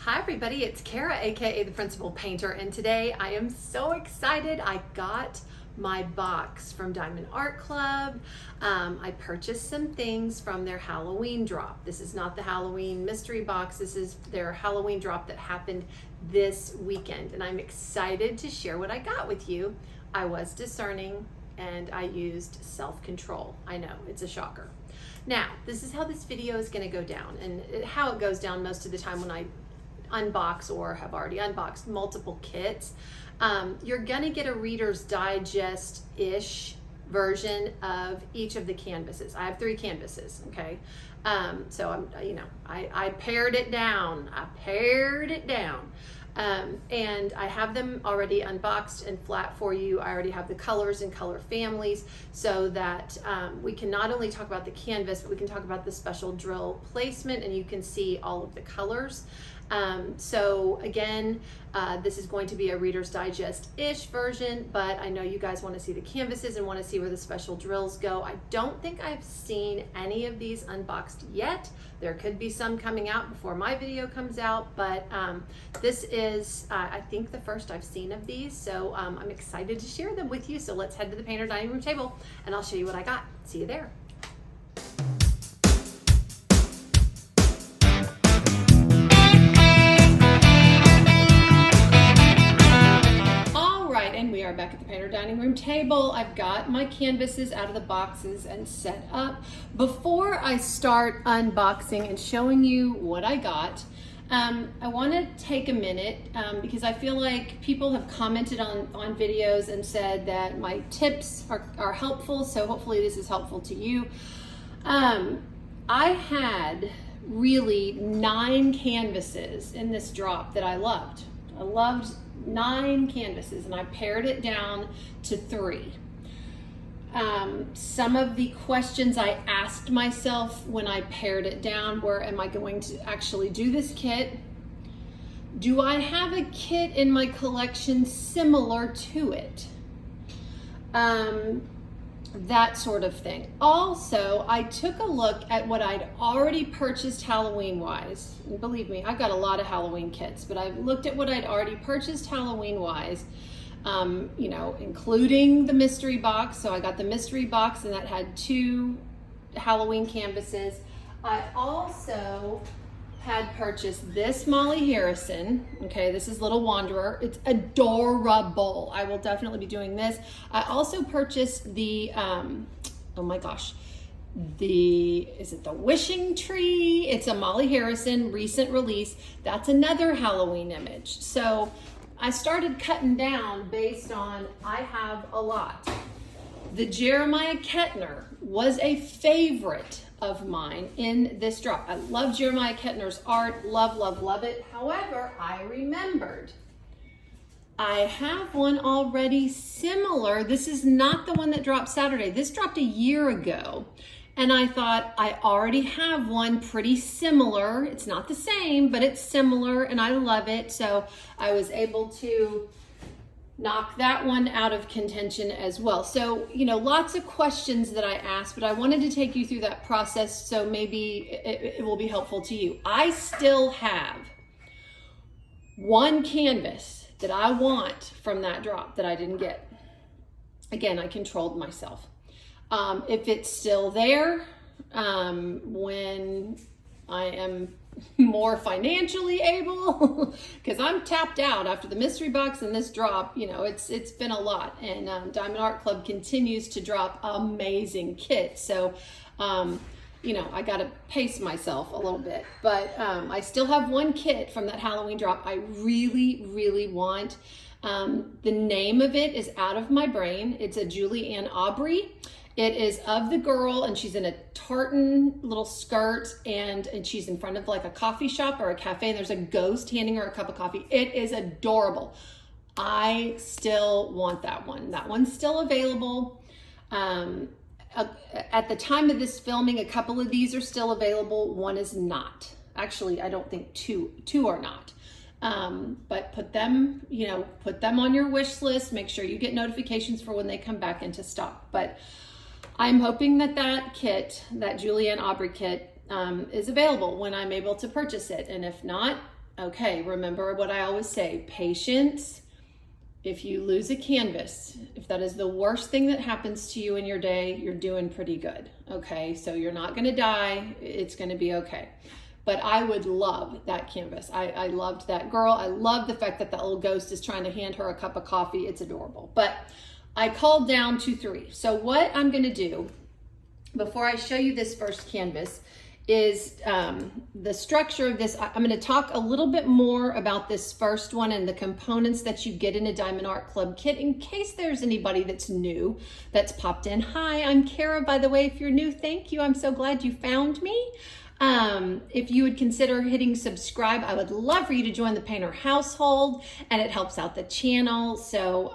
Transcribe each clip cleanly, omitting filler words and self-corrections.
Hi everybody, it's Kara, aka the Principal Painter, and today I am so excited. I got my box from Diamond Art Club. I purchased some things from their Halloween drop. This is not the Halloween mystery box, this is their Halloween drop that happened this weekend, and I'm excited to share what I got with you. I was discerning and I used self-control. I know, it's a shocker. Now, this is how this video is going to go down, and how it goes down most of the time when I unbox or have already unboxed multiple kits. You're gonna get a Reader's Digest-ish version of each of the canvases. I have 3 canvases, okay? So I pared it down. And I have them already unboxed and flat for you. I already have the colors and color families so that we can not only talk about the canvas, but we can talk about the special drill placement, and you can see all of the colors. So again, this is going to be a Reader's Digest-ish version, but I know you guys want to see the canvases and want to see where the special drills go. I don't think I've seen any of these unboxed yet. There could be some coming out before my video comes out, but this is, I think, the first I've seen of these, so I'm excited to share them with you. So let's head to the painter dining room table and I'll show you what I got. See you there. And we are back at the painter dining room table. I've got my canvases out of the boxes and set up. Before I start unboxing and showing you what I got, I want to take a minute because I feel like people have commented on videos and said that my tips are helpful, so hopefully this is helpful to you. I had really 9 canvases in this drop that I loved. I loved 9 canvases, and I pared it down to 3. Some of the questions I asked myself when I pared it down were, am I going to actually do this kit? Do I have a kit in my collection similar to it? That sort of thing. Also, I took a look at what I'd already purchased Halloween-wise. And believe me, I've got a lot of Halloween kits, but I looked at what I'd already purchased Halloween-wise, including the mystery box. So I got the mystery box, and that had 2 Halloween canvases. I also had purchased this Molly Harrison. Okay, this is Little Wanderer. It's adorable. I will definitely be doing this. I also purchased the, oh my gosh, is it the Wishing Tree? It's a Molly Harrison recent release. That's another Halloween image. So I started cutting down based on, I have a lot. The Jeremiah Kettner was a favorite of mine in this drop. I love Jeremiah Kettner's art, love it. However, I remembered I have one already similar. This is not the one that dropped Saturday. This dropped a year ago. And I thought, I already have one pretty similar. It's not the same, but it's similar and I love it. So I was able to knock that one out of contention as well. So, lots of questions that I asked, but I wanted to take you through that process so maybe it will be helpful to you. I still have 1 canvas that I want from that drop that I didn't get. Again, I controlled myself. If it's still there, when I am more financially able, because I'm tapped out after the mystery box and this drop, it's been a lot, and Diamond Art Club continues to drop amazing kits. So, I got to pace myself a little bit, but I still have 1 kit from that Halloween drop I really want. The name of it is out of my brain. It's a Julie Ann Aubrey. It is of the girl, and she's in a tartan little skirt, and she's in front of like a coffee shop or a cafe, and there's a ghost handing her a cup of coffee. It is adorable. I still want that one. That one's still available. At the time of this filming, a couple of these are still available. One is not. Actually, I don't think two are not. But put them on your wish list. Make sure you get notifications for when they come back into stock. But I'm hoping that kit, that Julie Ann Aubrey kit, is available when I'm able to purchase it. And if not, Okay, remember what I always say, patience. If you lose a canvas, if that is the worst thing that happens to you in your day, you're doing pretty good. Okay, so you're not gonna die, it's gonna be okay. But I would love that canvas. I loved that girl. I love the fact that the little ghost is trying to hand her a cup of coffee. It's adorable. But I called down to 3. So what I'm gonna do before I show you this first canvas is the structure of this. I'm going to talk a little bit more about this first one and the components that you get in a Diamond Art Club kit in case there's anybody that's new that's popped in. Hi, I'm Kara, by the way. If you're new, thank you. I'm so glad you found me. If you would consider hitting subscribe, I would love for you to join the painter household, and it helps out the channel. So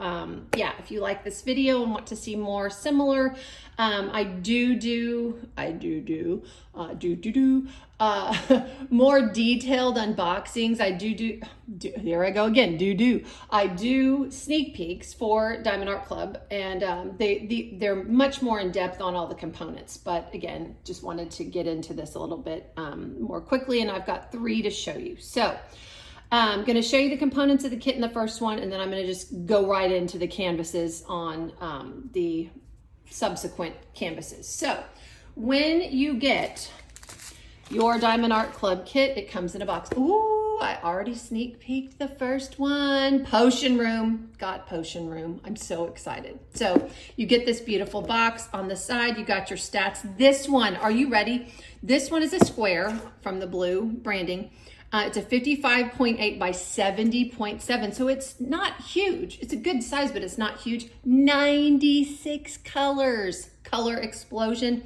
yeah, if you like this video and want to see more similar, I do more detailed unboxings. I do here I go again, I do sneak peeks for Diamond Art Club, and they're much more in depth on all the components. But again, just wanted to get into this a little bit more quickly, and I've got 3 to show you. So I'm going to show you the components of the kit in the first one, and then I'm going to just go right into the canvases on the subsequent canvases. So when you get your Diamond Art Club kit, it comes in a box. Ooh, I already sneak peeked the first one. Potion Room. Got Potion Room. I'm so excited. So you get this beautiful box. On the side, you got your stats. This one, are you ready? This one is a square from the blue branding. It's a 55.8 by 70.7, so it's not huge. It's a good size, but it's not huge. 96 colors, color explosion.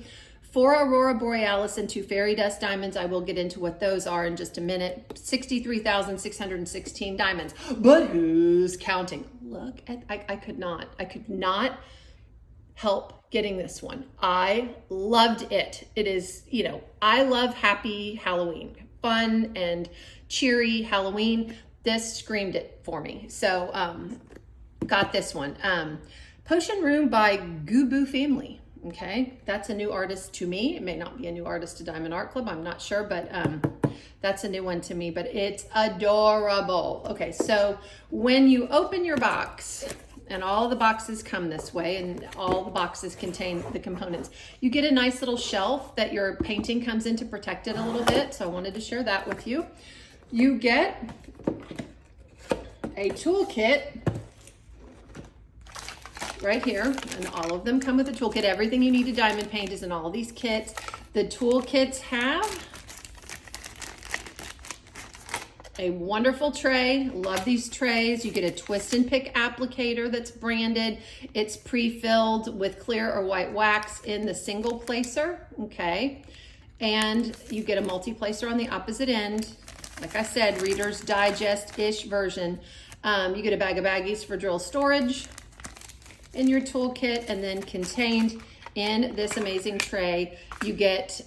4 Aurora Borealis and 2 Fairy Dust diamonds. I will get into what those are in just a minute. 63,616 diamonds. But who's counting? Look at, I could not help getting this one. I loved it. It is, you know, I love happy Halloween. Fun and cheery Halloween. This screamed it for me. So got this one. Potion Room by Gubu Family. Okay, that's a new artist to me. It may not be a new artist to Diamond Art Club, I'm not sure, but that's a new one to me, but it's adorable. Okay, so when you open your box, and all the boxes come this way, and all the boxes contain the components, you get a nice little shelf that your painting comes in to protect it a little bit. So I wanted to share that with you. You get a toolkit right here, and all of them come with a toolkit. Everything you need to diamond paint is in all these kits. The toolkits have a wonderful tray. Love these trays. You get a twist and pick applicator that's branded. It's pre-filled with clear or white wax in the single placer, okay? And you get a multi-placer on the opposite end. Like I said, Reader's Digest-ish version. You get a bag of baggies for drill storage in your toolkit, and then contained in this amazing tray, you get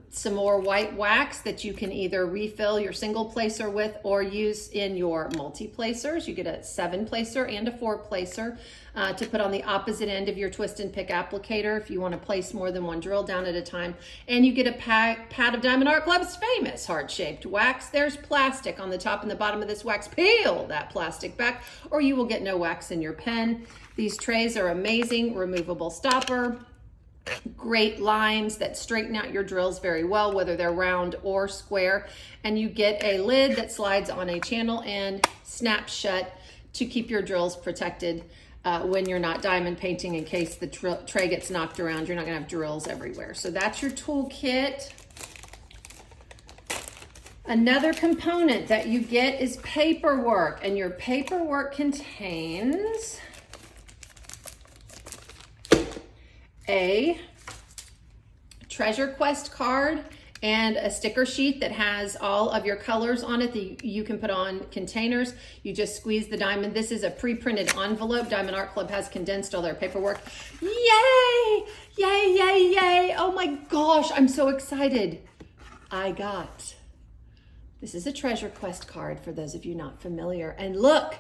some more white wax that you can either refill your single placer with or use in your multi-placers. You get a 7-placer and a 4-placer to put on the opposite end of your twist and pick applicator if you want to place more than one drill down at a time. And you get a pad of Diamond Art Club's famous heart-shaped wax. There's plastic on the top and the bottom of this wax. Peel that plastic back or you will get no wax in your pen. These trays are amazing. Removable stopper. Great lines that straighten out your drills very well, whether they're round or square. And you get a lid that slides on a channel and snaps shut to keep your drills protected when you're not diamond painting, in case the tray gets knocked around. You're not gonna have drills everywhere. So that's your tool kit. Another component that you get is paperwork, and your paperwork contains a treasure quest card and a sticker sheet that has all of your colors on it that you can put on containers. You just squeeze the diamond. This is a pre-printed envelope. Diamond Art Club has condensed all their paperwork. Yay! Yay, yay, yay! Oh my gosh, I'm so excited. This is a treasure quest card for those of you not familiar. And look,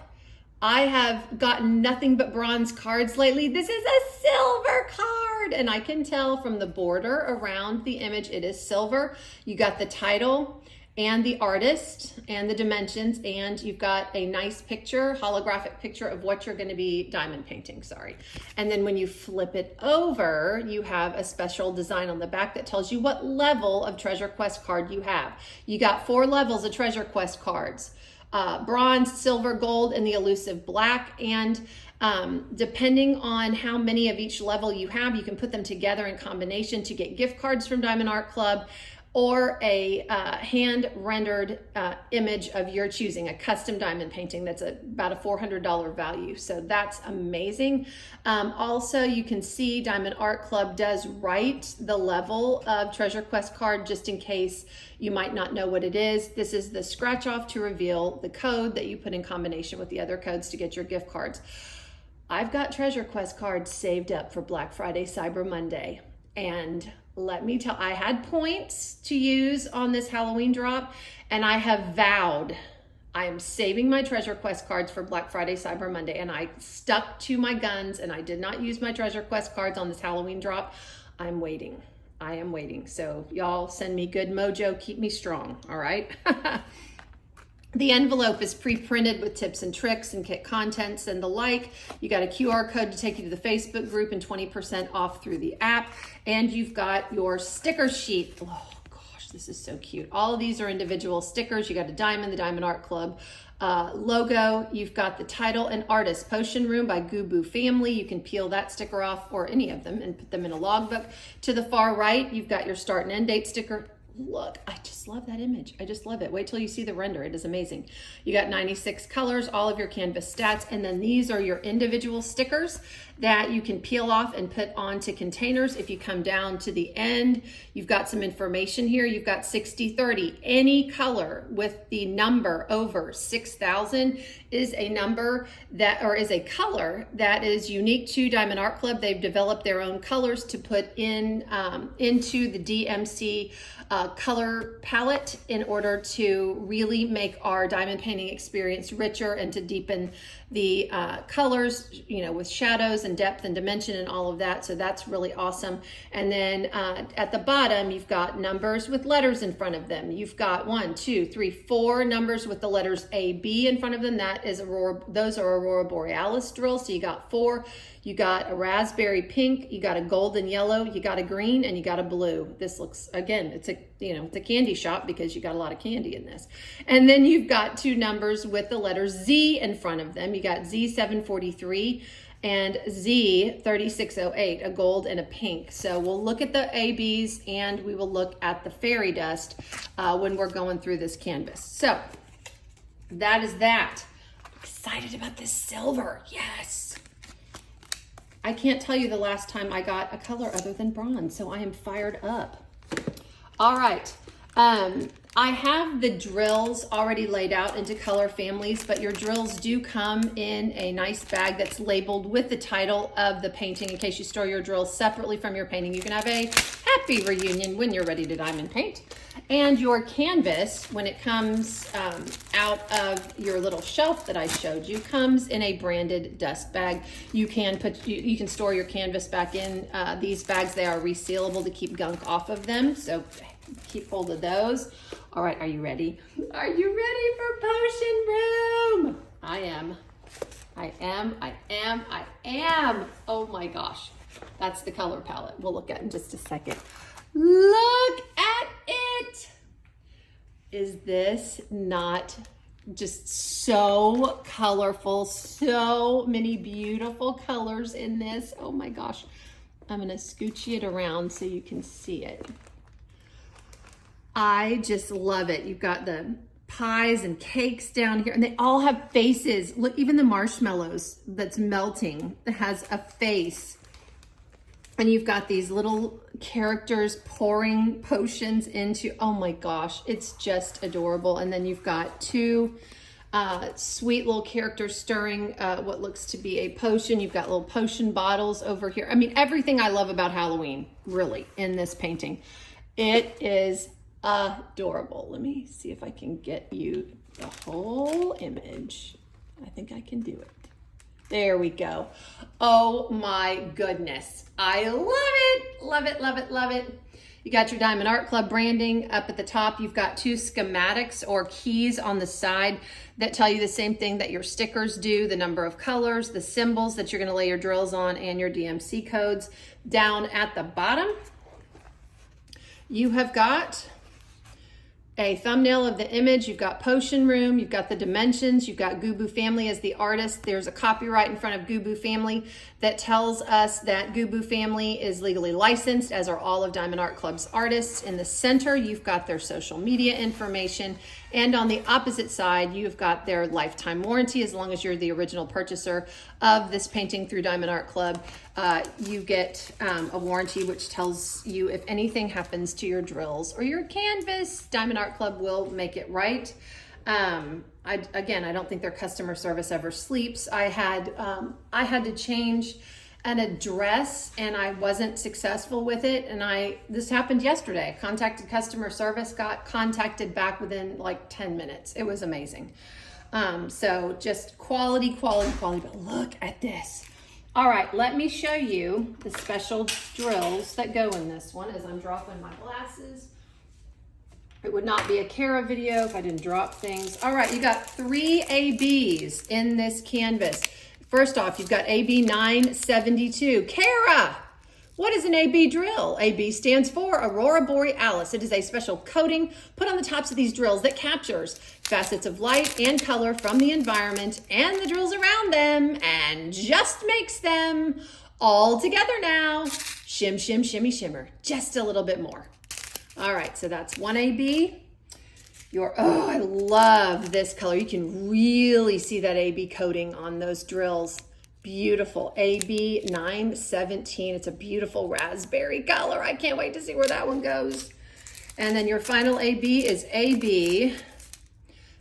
I have gotten nothing but bronze cards lately. This is a silver card, and I can tell from the border around the image it is silver. You got the title and the artist and the dimensions, and you've got a nice picture, holographic picture of what you're going to be diamond painting, sorry. And then when you flip it over, you have a special design on the back that tells you what level of Treasure Quest card you have. You got 4 levels of Treasure Quest cards. Bronze, silver, gold, and the elusive black. And depending on how many of each level you have, you can put them together in combination to get gift cards from Diamond Art Club, or a hand-rendered image of your choosing, a custom diamond painting that's about a $400 value. So that's amazing. Also, you can see Diamond Art Club does write the level of Treasure Quest card just in case you might not know what it is. This is the scratch off to reveal the code that you put in combination with the other codes to get your gift cards. I've got Treasure Quest cards saved up for Black Friday, Cyber Monday, and let me tell, I had points to use on this Halloween drop, and I have vowed I am saving my Treasure Quest cards for Black Friday, Cyber Monday, and I stuck to my guns, and I did not use my Treasure Quest cards on this Halloween drop. I'm waiting. I am waiting. So y'all send me good mojo, keep me strong, all right? The envelope is pre-printed with tips and tricks and kit contents and the like. You got a QR code to take you to the Facebook group and 20% off through the app. And you've got your sticker sheet. Oh gosh, this is so cute. All of these are individual stickers. You got a diamond, the Diamond Art Club logo. You've got the title and artist, Potion Room by Goo Family. You can peel that sticker off, or any of them, and put them in a logbook. To the far right, you've got your start and end date sticker. Look, I just love that image. I just love it. Wait till you see the render. It is amazing. You got 96 colors, all of your canvas stats, and then these are your individual stickers that you can peel off and put onto containers. If you come down to the end, you've got some information here. You've got 60/30. Any color with the number over 6,000 is a number that, or is a color that is unique to Diamond Art Club. They've developed their own colors to put in into the DMC color palette in order to really make our diamond painting experience richer and to deepen the colors, you know, with shadows and depth and dimension and all of that. So that's really awesome. And then at the bottom, you've got numbers with letters in front of them. You've got 1, 2, 3, 4 numbers with the letters A, B in front of them. That is those are Aurora Borealis drills. So you got 4. You got a raspberry pink, you got a golden yellow, you got a green, and you got a blue. This looks, again, it's a, you know, it's a candy shop because you got a lot of candy in this. And then you've got 2 numbers with the letter Z in front of them. You got Z743 and Z3608, a gold and a pink. So we'll look at the ABs and we will look at the fairy dust when we're going through this canvas. So that is that. I'm excited about this silver. Yes. I can't tell you the last time I got a color other than bronze, so I am fired up. All right. I have the drills already laid out into color families, but your drills do come in a nice bag that's labeled with the title of the painting in case you store your drills separately from your painting. You can have a happy reunion when you're ready to diamond paint. And your canvas, when it comes out of your little shelf that I showed you, comes in a branded dust bag. You can you can store your canvas back in these bags. They are resealable to keep gunk off of them, so keep hold of those. All right, are you ready? Are you ready for Potion Room? I am. I am. Oh my gosh. That's the color palette we'll look at in just a second. Look at it. Is this not just so colorful? So many beautiful colors in this. Oh my gosh. I'm gonna scooch it around so you can see it. I just love it. You've got the pies and cakes down here, and they all have faces. Look, even the marshmallows that's melting has a face. And you've got these little characters pouring potions into, oh my gosh, it's just adorable. And then you've got 2 sweet little characters stirring what looks to be a potion. You've got little potion bottles over here. I mean, everything I love about Halloween, really, in this painting. It is adorable. Let me see if I can get you the whole image. I think I can do it. There we go. Oh my goodness. I love it. Love it, love it, love it. You got your Diamond Art Club branding up at the top. You've got 2 schematics or keys on the side that tell you the same thing that your stickers do, the number of colors, the symbols that you're gonna lay your drills on, and your DMC codes. Down at the bottom, you have got a thumbnail of the image. You've got Potion Room, you've got the dimensions, you've got Gubu Family as the artist. There's a copyright in front of Gubu Family that tells us that Gubu Family is legally licensed, as are all of Diamond Art Club's artists. In the center, you've got their social media information. And on the opposite side, you've got their lifetime warranty. As long as you're the original purchaser of this painting through Diamond Art Club, you get a warranty which tells you if anything happens to your drills or your canvas, Diamond Art Club will make it right. Again, I don't think their customer service ever sleeps. I had to change an address and I wasn't successful with it. And this happened yesterday. I contacted customer service, got contacted back within like 10 minutes. It was amazing. So just quality, but look at this. All right, let me show you the special drills that go in this one as I'm dropping my glasses. It would not be a Kara video if I didn't drop things. All right, you got 3 ABs in this canvas. First off, you've got AB 972. Kara, what is an AB drill? AB stands for Aurora Borealis. It is a special coating put on the tops of these drills that captures facets of light and color from the environment and the drills around them and just makes them all together now. Shim, shim, shimmy, shimmer. Just a little bit more. All right, so that's 1 AB. Oh, I love this color. You can really see that AB coating on those drills. Beautiful. AB 917. It's a beautiful raspberry color. I can't wait to see where that one goes. And then your final AB is AB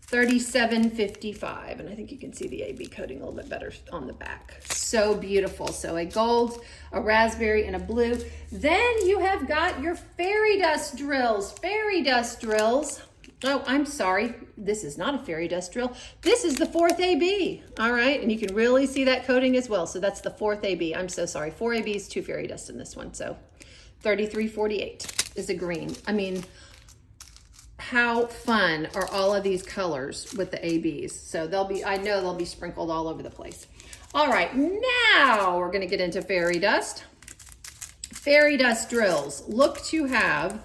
3755. And I think you can see the AB coating a little bit better on the back. So beautiful. So a gold, a raspberry, and a blue. Then you have got your fairy dust drills. Fairy dust drills. Oh, I'm sorry. This is not a fairy dust drill. This is the 4th AB. All right. And you can really see that coating as well. So that's the 4th AB. I'm so sorry. 4 ABs, 2 fairy dust in this one. So 3348 is a green. I mean, how fun are all of these colors with the ABs? So I know they'll be sprinkled all over the place. All right. Now we're going to get into fairy dust. Fairy dust drills look to have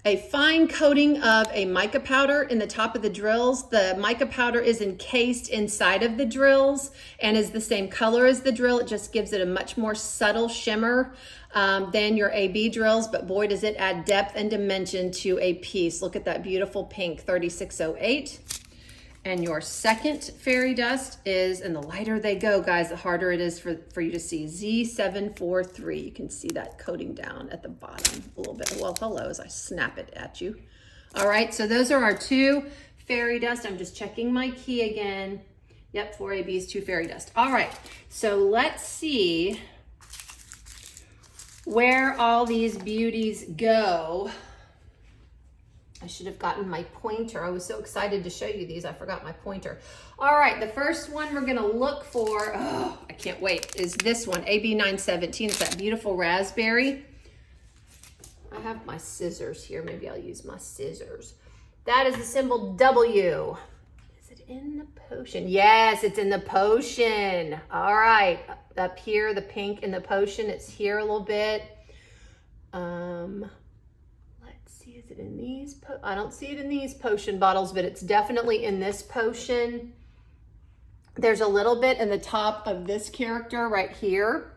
a fine coating of a mica powder in the top of the drills. The mica powder is encased inside of the drills and is the same color as the drill. It just gives it a much more subtle shimmer than your AB drills, but boy, does it add depth and dimension to a piece. Look at that beautiful pink, 3608. And your second fairy dust is, and the lighter they go, guys, the harder it is for you to see, Z743. You can see that coating down at the bottom a little bit. Well, hello, as I snap it at you. All right, so those are our 2 fairy dust. I'm just checking my key again. Yep, 4 ABs, 2 fairy dust. All right, so let's see where all these beauties go. I should have gotten my pointer. I was so excited to show you these. I forgot my pointer. All right, the first one we're gonna look for, oh, I can't wait, is this one, AB 917. It's that beautiful raspberry. I have my scissors here. Maybe I'll use my scissors. That is the symbol W. Is it in the potion? Yes, it's in the potion. All right, up here, the pink in the potion. It's here a little bit. Is it in these? I don't see it in these potion bottles, but it's definitely in this potion. There's a little bit in the top of this character right here.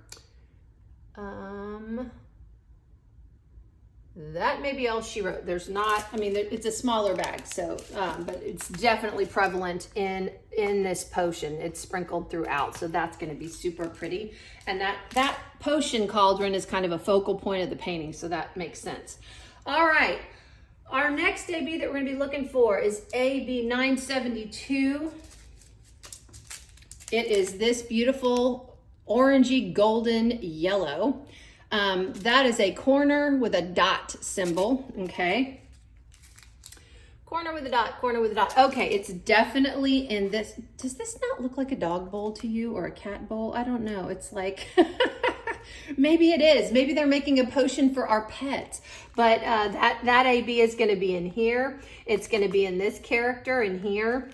That may be all she wrote. There's not, I mean, it's a smaller bag, so, but it's definitely prevalent in this potion. It's sprinkled throughout, so that's gonna be super pretty. And that potion cauldron is kind of a focal point of the painting, so that makes sense. All right, our next AB that we're gonna be looking for is AB 972. It is this beautiful orangey golden yellow. That is a corner with a dot symbol, okay? Corner with a dot, corner with a dot. Okay, it's definitely in this. Does this not look like a dog bowl to you or a cat bowl? I don't know. It's like, Maybe it is. Maybe they're making a potion for our pets. But that AB is going to be in here. It's going to be in this character in here.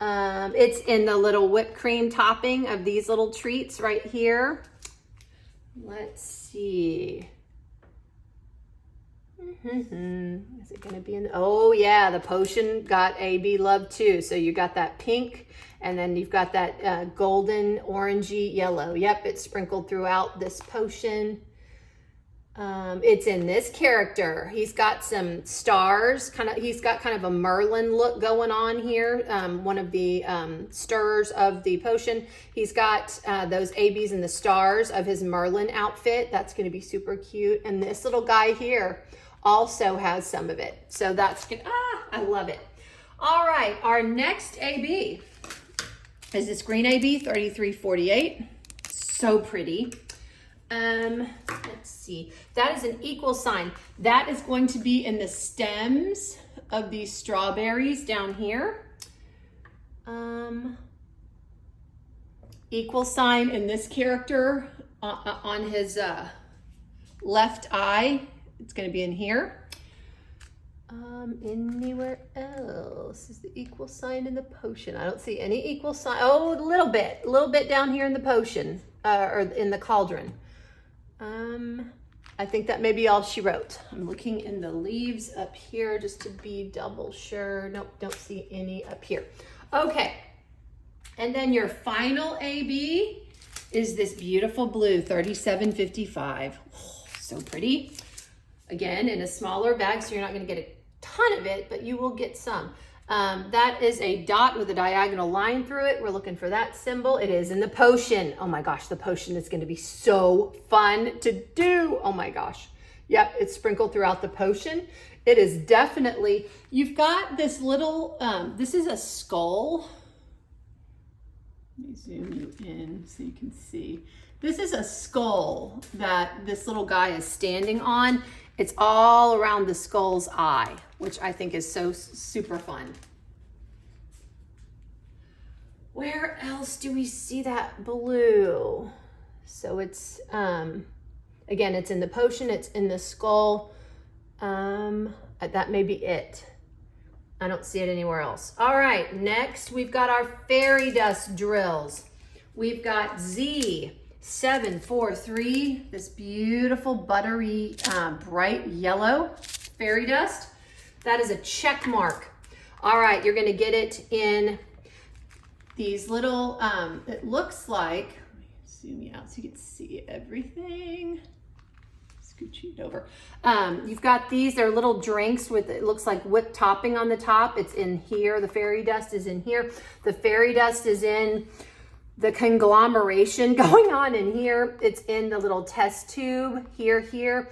It's in the little whipped cream topping of these little treats right here. Let's see. Is it going to be in? Oh yeah, the potion got AB love too. So you got that pink, and then you've got that golden, orangey, yellow. Yep, it's sprinkled throughout this potion. It's in this character. He's got some stars. He's got kind of a Merlin look going on here. One of the stirs of the potion. He's got those ABs and the stars of his Merlin outfit. That's going to be super cute. And this little guy here also has some of it. So that's good. I love it. All right, our next AB is this green AB 3348. So pretty. Let's see. That is an equal sign. That is going to be in the stems of these strawberries down here. Equal sign in this character on his left eye. It's going to be in here. Anywhere else is the equal sign in the potion? I don't see any equal sign. Oh, a little bit down here in the potion, or in the cauldron. I think that may be all she wrote. I'm looking in the leaves up here just to be double sure. Nope, don't see any up here. Okay, and then your final AB is this beautiful blue 3755. Oh, so pretty. Again, in a smaller bag, so you're not going to get a ton of it, but you will get some. That is a dot with a diagonal line through it. We're looking for that symbol. It is in the potion. Oh my gosh, the potion is going to be so fun to do. Oh my gosh. Yep, it's sprinkled throughout the potion. It is definitely, you've got this little, this is a skull. Let me zoom you in so you can see. This is a skull that this little guy is standing on. It's all around the skull's eye, which I think is so super fun. Where else do we see that blue? So it's, again, it's in the potion, it's in the skull. That may be it. I don't see it anywhere else. All right, next we've got our fairy dust drills. We've got Z743, this beautiful buttery bright yellow fairy dust. That is a check mark. All right, you're gonna get it in these little, it looks like, let me zoom you out so you can see everything. Scooch it over. You've got these, they're little drinks with, it looks like whipped topping on the top. It's in here, the fairy dust is in here. The fairy dust is in the conglomeration going on in here. It's in the little test tube here.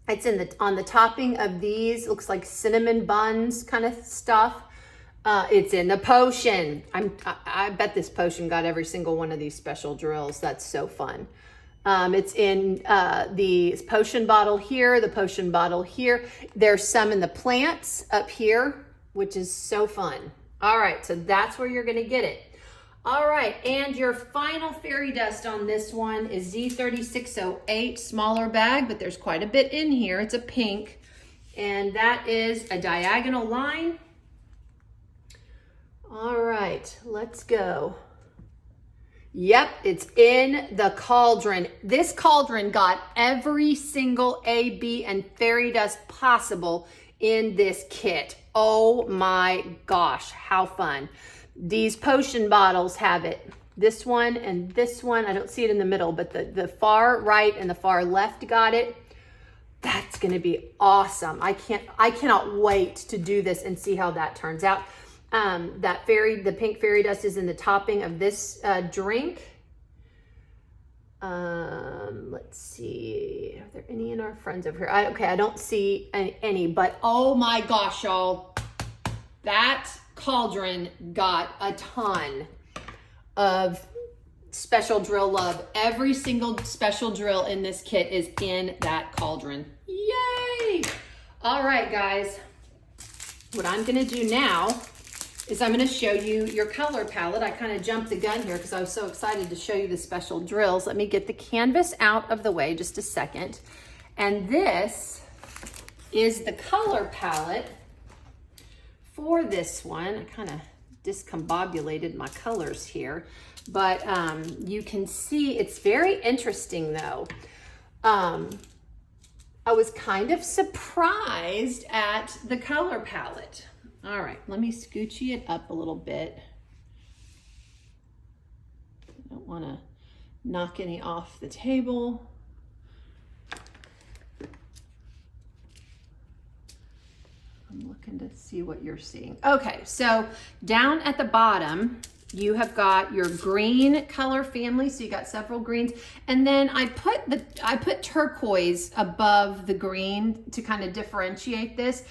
It's in on the topping of these, looks like cinnamon buns kind of stuff. It's in the potion. I bet this potion got every single one of these special drills. That's so fun. It's in the potion bottle here, the potion bottle here. There's some in the plants up here, which is so fun. All right, so that's where you're gonna get it. All right, and your final fairy dust on this one is Z3608, smaller bag, but there's quite a bit in here. It's a pink, and that is a diagonal line. All right, let's go. Yep, it's in the cauldron. This cauldron got every single AB and fairy dust possible in this kit. Oh my gosh, how fun. These potion bottles have it. This one and this one, I don't see it in the middle, but the far right and the far left got it. That's gonna be awesome. I cannot wait to do this and see how that turns out. The pink fairy dust is in the topping of this drink. Let's see, are there any in our friends over here? Okay, I don't see any, but oh my gosh, y'all, that cauldron got a ton of special drill love. Every single special drill in this kit is in that cauldron. Yay! All right, guys, what I'm gonna do now is I'm going to show you your color palette. I kind of jumped the gun here because I was so excited to show you the special drills. Let me get the canvas out of the way just a second. And this is the color palette for this one. I kind of discombobulated my colors here, but you can see it's very interesting though. I was kind of surprised at the color palette. All right, let me scoochie it up a little bit. I don't want to knock any off the table. I'm looking to see what you're seeing. Okay, so down at the bottom, you have got your green color family. So you got several greens. And then I put turquoise above the green to kind of differentiate this.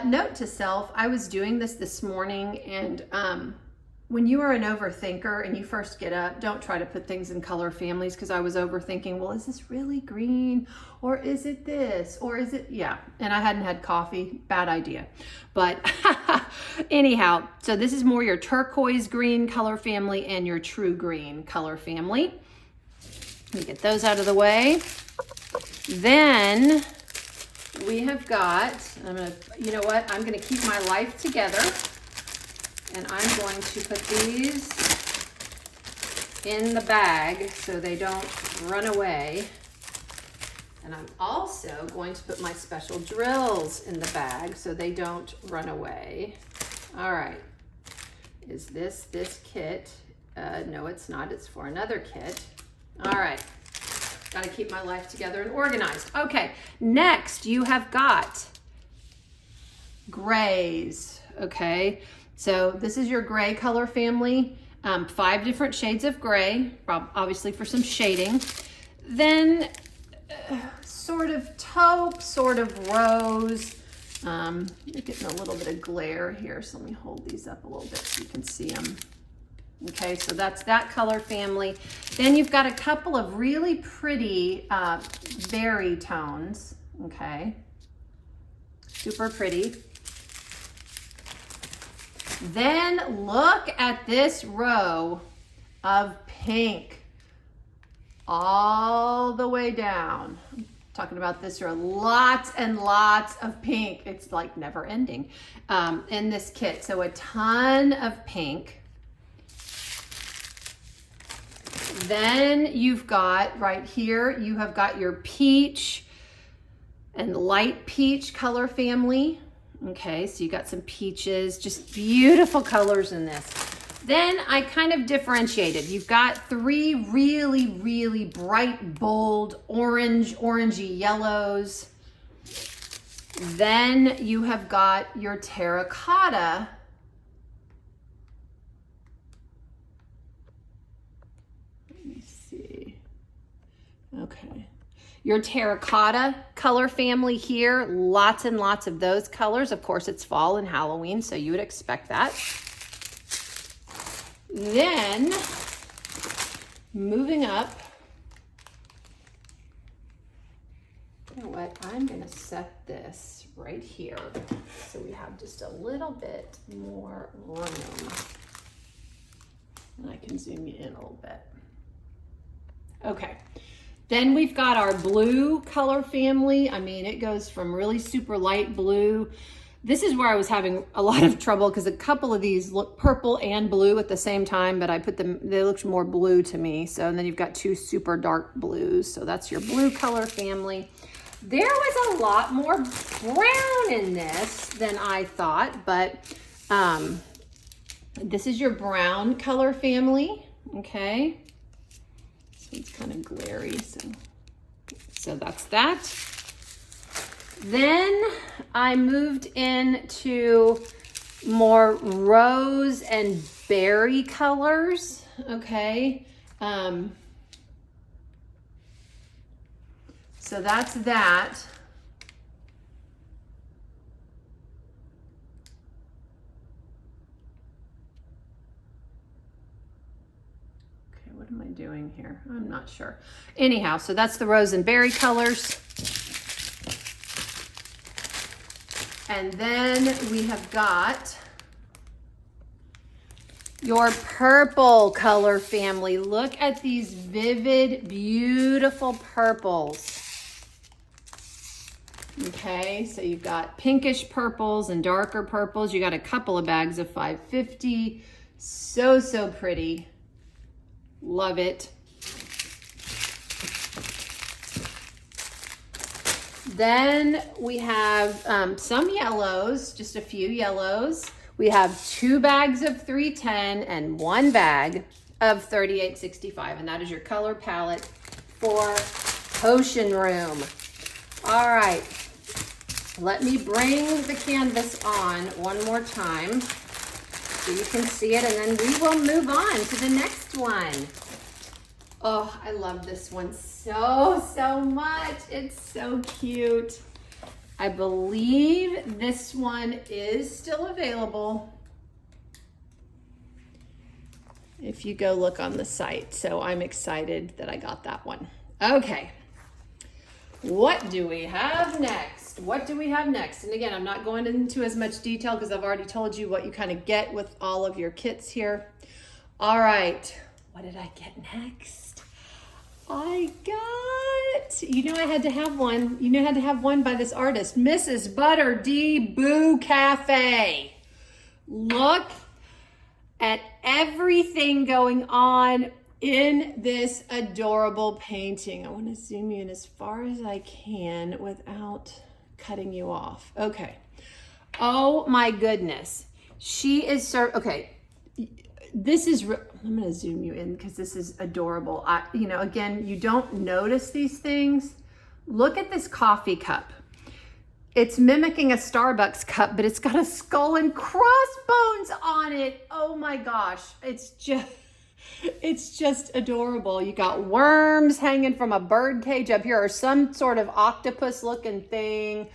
Note to self, I was doing this morning, and when you are an overthinker and you first get up, don't try to put things in color families, because I was overthinking, well, is this really green, or is it this, or is it, yeah, and I hadn't had coffee, bad idea. But anyhow, so this is more your turquoise green color family and your true green color family. Let me get those out of the way. Then we have got, you know what, I'm gonna keep my life together, and I'm going to put these in the bag so they don't run away. And I'm also going to put my special drills in the bag so they don't run away. All right, is this kit? No, it's not, it's for another kit. All right. Got to keep my life together and organized. Okay, next you have got grays, okay? So this is your gray color family, 5 different shades of gray, obviously for some shading. Then sort of taupe, sort of rose. You're getting a little bit of glare here, so let me hold these up a little bit so you can see them. Okay, so that's that color family. Then you've got a couple of really pretty berry tones, okay? Super pretty. Then look at this row of pink all the way down. I'm talking about this row, lots and lots of pink. It's like never ending in this kit. So a ton of pink. Then you've got right here, you have got your peach and light peach color family. Okay, so you got some peaches, just beautiful colors in this. Then I kind of differentiated. You've got 3 really, really bright, bold, orangey yellows. Then you have got your terracotta. Okay, your terracotta color family here, lots and lots of those colors. Of course, it's fall and Halloween, so you would expect that. Then, moving up, you know what, I'm gonna set this right here so we have just a little bit more room. And I can zoom you in a little bit. Okay. Then we've got our blue color family. I mean, it goes from really super light blue. This is where I was having a lot of trouble because a couple of these look purple and blue at the same time, but I put them, they looked more blue to me. So, and then you've got 2 super dark blues. So that's your blue color family. There was a lot more brown in this than I thought, but this is your brown color family, okay? It's kind of glary, so that's that. Then I moved into more rose and berry colors, okay? So that's that. What am I doing here? I'm not sure. Anyhow, so that's the rose and berry colors. And then we have got Your purple color family. Look at these vivid, beautiful purples. Okay, so you've got pinkish purples and darker purples. You got a couple of bags of 550. So, so pretty. Love it. Then we have some yellows, just a few yellows. We have 2 bags of 310 and 1 bag of 3865, and that is your color palette for Potion Room. All right, let me bring the canvas on one more time so you can see it, and then we will move on to the next one. Oh, I love this one so, so much. It's so cute. I believe this one is still available if you go look on the site. So I'm excited that I got that one. Okay. What do we have next? What do we have next? And again, I'm not going into as much detail because I've already told you what you kind of get with all of your kits here. All right. What did I get next? I got, you know I had to have one. You know I had to have one by this artist, Mrs. Butter D Boo Cafe. Look at everything going on in this adorable painting. I want to zoom you in as far as I can without cutting you off. Okay. Oh my goodness. She is so, okay. This is, I'm going to zoom you in because this is adorable. You know, again, you don't notice these things. Look at this coffee cup. It's mimicking a Starbucks cup, but it's got a skull and crossbones on it. Oh my gosh. It's just adorable. You got worms hanging from a bird cage up here or some sort of octopus looking thing.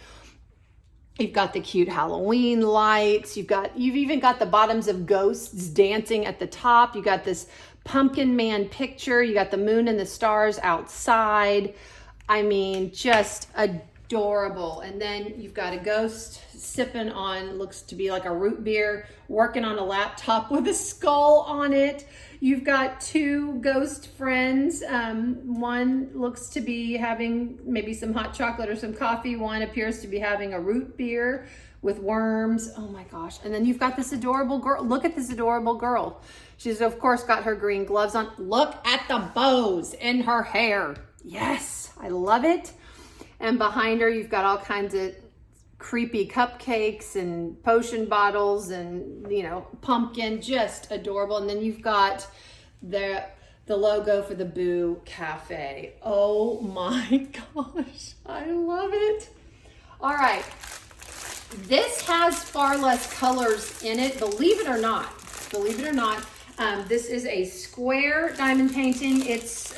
You've got the cute Halloween lights. You've even got the bottoms of ghosts dancing at the top. You got this pumpkin man picture. You got the moon and the stars outside. I mean, just adorable. And then you've got a ghost sipping on, looks to be like a root beer, working on a laptop with a skull on it. You've got 2 ghost friends. One looks to be having maybe some hot chocolate or some coffee. One appears to be having a root beer with worms. Oh my gosh. And then you've got this adorable girl. Look at this adorable girl. She's of course got her green gloves on. Look at the bows in her hair. Yes, I love it. And behind her, you've got all kinds of creepy cupcakes and potion bottles and, you know, pumpkin, just adorable. And then you've got the logo for the Boo Cafe. Oh my gosh, I love it. All right, this has far less colors in it, believe it or not. This is a square diamond painting. It's,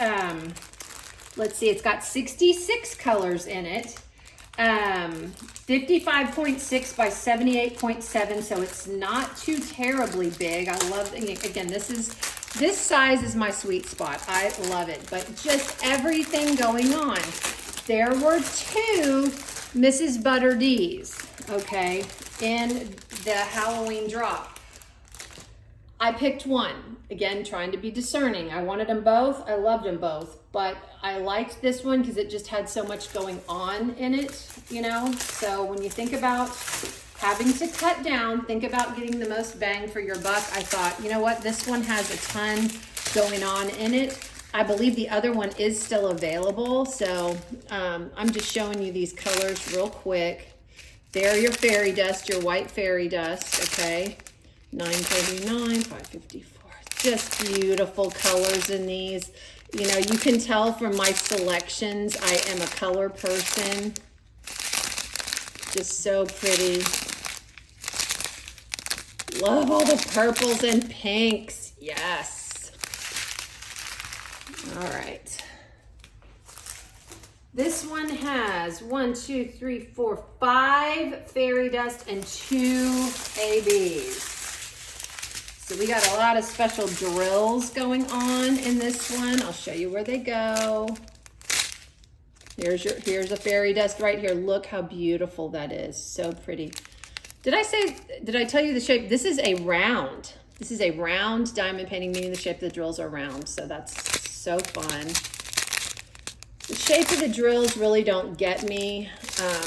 let's see, it's got 66 colors in it. 55.6 by 78.7, so it's not too terribly big. I love, again, this size is my sweet spot. I love it, but just everything going on. There were 2 Mrs. Butter D's, okay, in the Halloween drop. I picked one, again, trying to be discerning. I wanted them both. I loved them both, but I liked this one because it just had so much going on in it, you know? So when you think about having to cut down, think about getting the most bang for your buck. I thought, you know what? This one has a ton going on in it. I believe the other one is still available. So I'm just showing you these colors real quick. They're your fairy dust, your white fairy dust, okay? $9.39, $5.54. Just beautiful colors in these. You know, you can tell from my selections, I am a color person. Just so pretty. Love all the purples and pinks. Yes. All right. This one has 5 fairy dust and 2 ABs. So we got a lot of special drills going on in this one. I'll show you where they go. Here's a fairy dust right here. Look how beautiful that is. So pretty. Did I tell you the shape? This is a round. This is a round diamond painting, meaning the shape of the drills are round. So that's so fun. The shape of the drills really don't get me.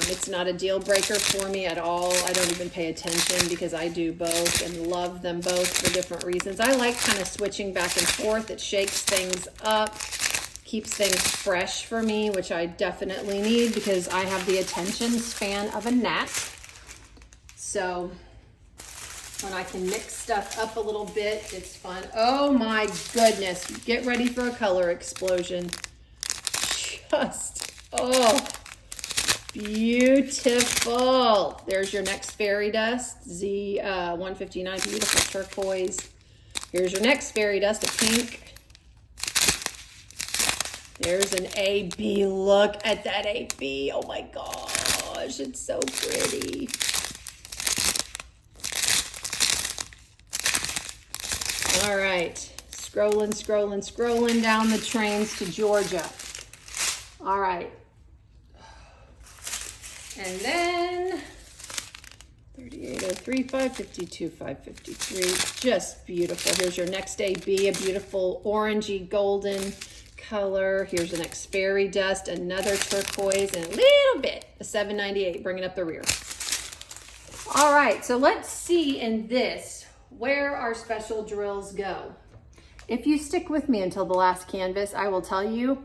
It's not a deal breaker for me at all. I don't even pay attention because I do both and love them both for different reasons. I like kind of switching back and forth. It shakes things up, keeps things fresh for me, which I definitely need because I have the attention span of a gnat. So when I can mix stuff up a little bit, it's fun. Oh my goodness, get ready for a color explosion. Just, oh, beautiful. There's your next fairy dust, Z159, beautiful turquoise. Here's your next fairy dust, a pink. There's an AB, look at that AB. Oh my gosh, it's so pretty. All right, scrolling down the trains to Georgia. All right. And then 3803, 552, 553. Just beautiful. Here's your next AB, a beautiful orangey golden color. Here's the next fairy dust, another turquoise, and a little bit of 798, bringing up the rear. All right, so let's see in this where our special drills go. If you stick with me until the last canvas, I will tell you,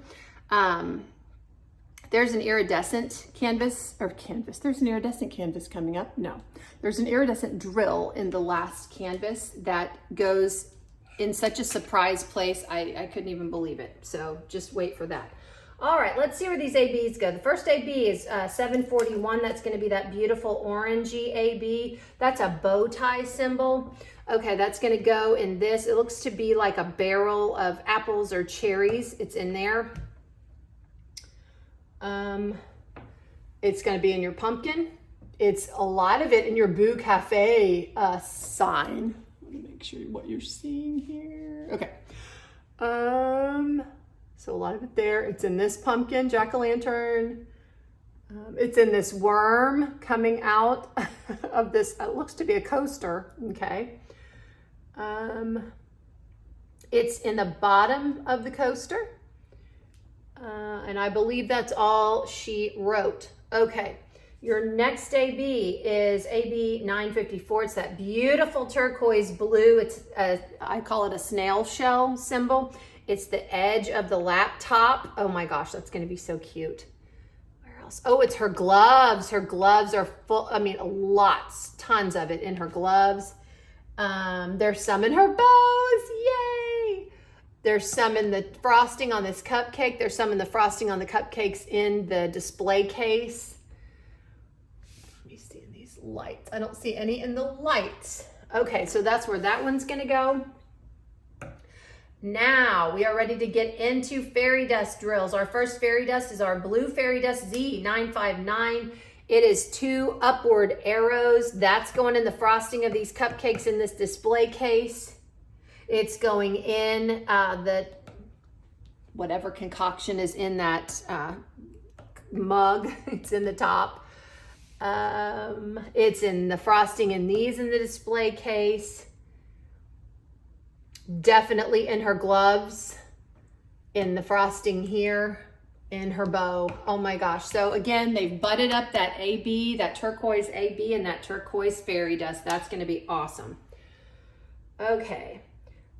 there's an iridescent there's an iridescent canvas coming up. No, there's an iridescent drill in the last canvas that goes in such a surprise place. I couldn't even believe it. So just wait for that. All right, let's see where these ABs go. The first AB is 741. That's going to be that beautiful orangey AB. That's a bow tie symbol. Okay, that's going to go in this. It looks to be like a barrel of apples or cherries. It's in there. It's going to be in your pumpkin. It's a lot of it in your Boo Cafe sign. Let me make sure what you're seeing here. Okay. So a lot of it there. It's in this pumpkin, jack-o'-lantern. It's in this worm coming out of this, it looks to be a coaster, okay. It's in the bottom of the coaster. And I believe that's all she wrote. Okay, your next AB is AB 954. It's that beautiful turquoise blue. It's I call it a snail shell symbol. It's the edge of the laptop. Oh my gosh, that's gonna be so cute. Where else? Oh, it's her gloves. Her gloves are full, I mean, tons of it in her gloves. There's some in her bows, yay! There's some in the frosting on this cupcake. There's some in the frosting on the cupcakes in the display case. Let me see in these lights. I don't see any in the lights. Okay, so that's where that one's gonna go. Now we are ready to get into fairy dust drills. Our first fairy dust is our blue fairy dust Z959. It is 2 upward arrows. That's going in the frosting of these cupcakes in this display case. It's going in the whatever concoction is in that mug. It's in the top. It's in the frosting in these in the display case. Definitely in her gloves, in the frosting here, in her bow. Oh my gosh. So again, they've butted up that AB, that turquoise AB and that turquoise fairy dust. That's going to be awesome. Okay.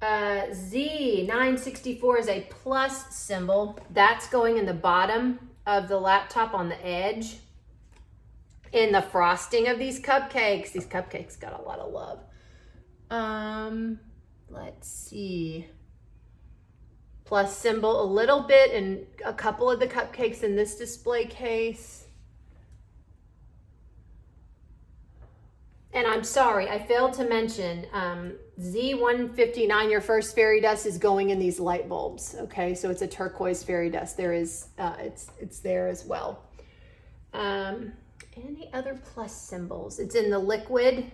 Z964 is a plus symbol. That's going in the bottom of the laptop on the edge. In the frosting of these cupcakes. These cupcakes got a lot of love. Let's see. Plus symbol a little bit in a couple of the cupcakes in this display case. And I'm sorry, I failed to mention Z159, your first fairy dust is going in these light bulbs. Okay, so it's a turquoise fairy dust. There is, it's there as well. Any other plus symbols? It's in the liquid